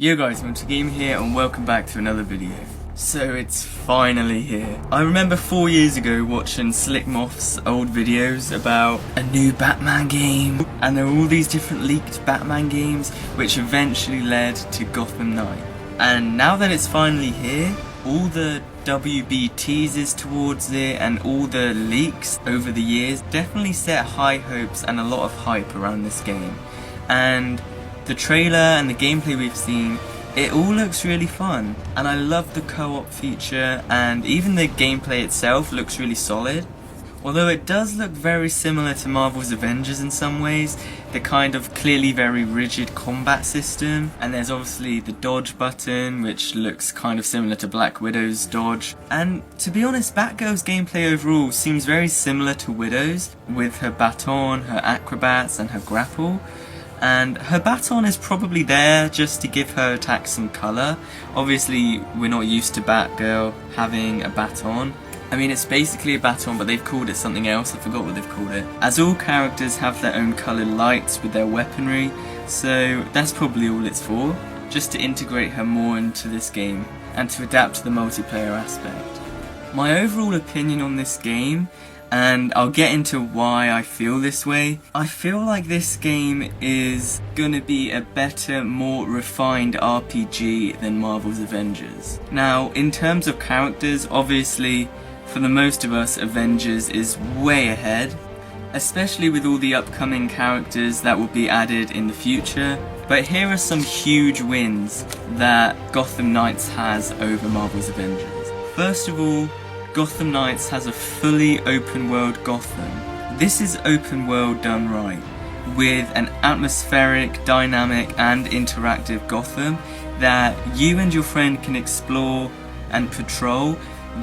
Yo guys, Game here and welcome back to another video. So it's finally here. I remember 4 years ago watching Slick Moth's old videos about a new Batman game, and there were all these different leaked Batman games which eventually led to Gotham Knights. And now that it's finally here, all the WB teasers towards it and all the leaks over the years definitely set high hopes and a lot of hype around this game. And the trailer and the gameplay we've seen, it all looks really fun, and I love the co-op feature, and even the gameplay itself looks really solid. Although it does look very similar to Marvel's Avengers in some ways, the kind of clearly very rigid combat system, and there's obviously the dodge button which looks kind of similar to Black Widow's dodge. And to be honest, Batgirl's gameplay overall seems very similar to Widow's, with her baton, her acrobats and her grapple. And her baton is probably there just to give her attacks some colour. Obviously we're not used to Batgirl having a baton. I mean, it's basically a baton, but they've called it something else. I forgot what they've called it. As all characters have their own coloured lights with their weaponry, so that's probably all it's for. Just to integrate her more into this game and to adapt to the multiplayer aspect. My overall opinion on this game, and I'll get into why I feel this way. I feel like this game is gonna be a better, more refined RPG than Marvel's Avengers. Now, in terms of characters, obviously, for the most of us, Avengers is way ahead, especially with all the upcoming characters that will be added in the future. But here are some huge wins that Gotham Knights has over Marvel's Avengers. First of all, Gotham Knights has a fully open world Gotham. This is open world done right, with an atmospheric, dynamic and interactive Gotham that you and your friend can explore and patrol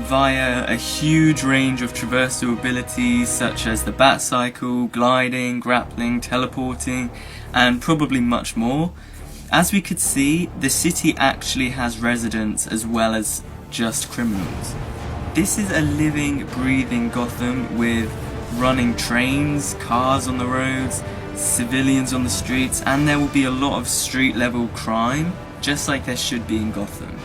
via a huge range of traversal abilities such as the Bat Cycle, gliding, grappling, teleporting and probably much more. As we could see, the city actually has residents as well as just criminals. This is a living, breathing Gotham with running trains, cars on the roads, civilians on the streets, and there will be a lot of street level crime, just like there should be in Gotham.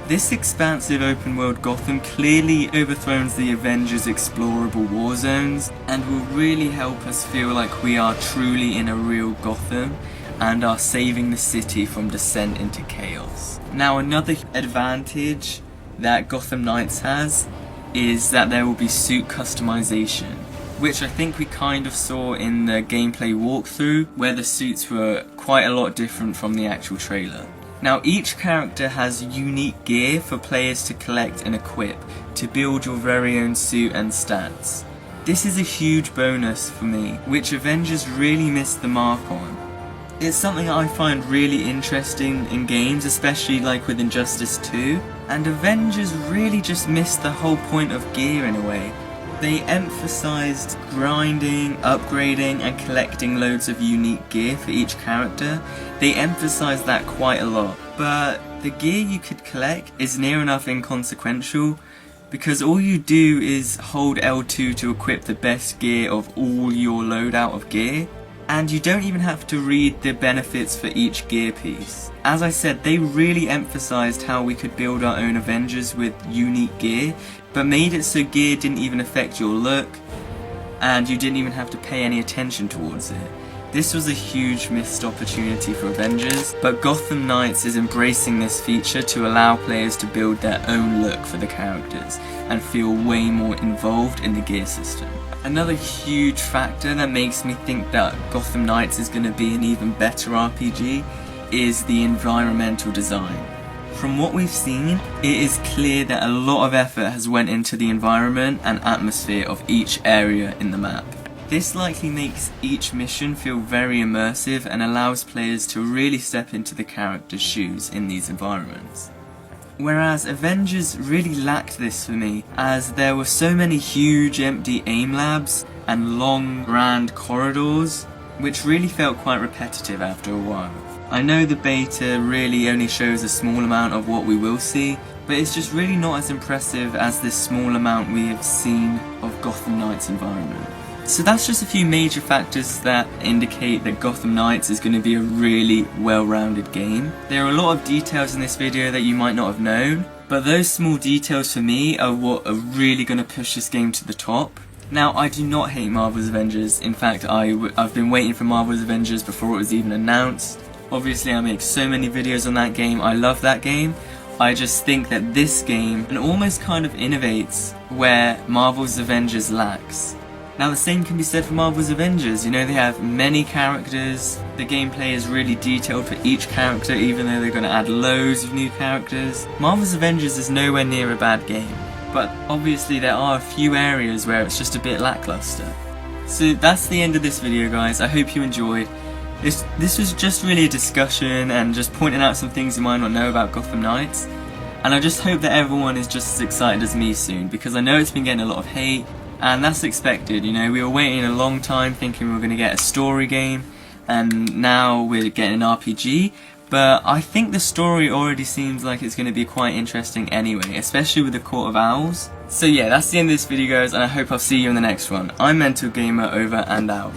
This expansive open world Gotham clearly overthrows the Avengers' explorable war zones and will really help us feel like we are truly in a real Gotham and are saving the city from descent into chaos. Now, another advantage that Gotham Knights has is that there will be suit customization, which I think we kind of saw in the gameplay walkthrough, where the suits were quite a lot different from the actual trailer. Now, each character has unique gear for players to collect and equip to build your very own suit and stats. This is a huge bonus for me, which Avengers really missed the mark on. It's something I find really interesting in games, especially like with Injustice 2, and Avengers really just missed the whole point of gear in a way. They emphasised grinding, upgrading and collecting loads of unique gear for each character. They emphasised that quite a lot, but the gear you could collect is near enough inconsequential because all you do is hold L2 to equip the best gear of all your loadout of gear. And you don't even have to read the benefits for each gear piece. As I said, they really emphasised how we could build our own Avengers with unique gear, but made it so gear didn't even affect your look, and you didn't even have to pay any attention towards it. This was a huge missed opportunity for Avengers, but Gotham Knights is embracing this feature to allow players to build their own look for the characters and feel way more involved in the gear system. Another huge factor that makes me think that Gotham Knights is going to be an even better RPG is the environmental design. From what we've seen, it is clear that a lot of effort has went into the environment and atmosphere of each area in the map. This likely makes each mission feel very immersive and allows players to really step into the character's shoes in these environments. Whereas Avengers really lacked this for me, as there were so many huge empty aim labs and long grand corridors, which really felt quite repetitive after a while. I know the beta really only shows a small amount of what we will see, but it's just really not as impressive as this small amount we have seen of Gotham Knights environment. So that's just a few major factors that indicate that Gotham Knights is going to be a really well-rounded game. There are a lot of details in this video that you might not have known, but those small details for me are what are really going to push this game to the top. Now, I do not hate Marvel's Avengers. In fact, I've been waiting for Marvel's Avengers before it was even announced. Obviously, I make so many videos on that game. I love that game. I just think that this game almost kind of innovates where Marvel's Avengers lacks. Now, the same can be said for Marvel's Avengers. You know, they have many characters. The gameplay is really detailed for each character, even though they're going to add loads of new characters. Marvel's Avengers is nowhere near a bad game, but obviously there are a few areas where it's just a bit lackluster. So that's the end of this video, guys. I hope you enjoyed. This was just really a discussion and just pointing out some things you might not know about Gotham Knights. And I just hope that everyone is just as excited as me soon, because I know it's been getting a lot of hate. And that's expected, you know, we were waiting a long time thinking we were going to get a story game, and now we're getting an RPG, but I think the story already seems like it's going to be quite interesting anyway, especially with the Court of Owls. So yeah, that's the end of this video, guys, and I hope I'll see you in the next one. I'm Mental Gamer, over and out.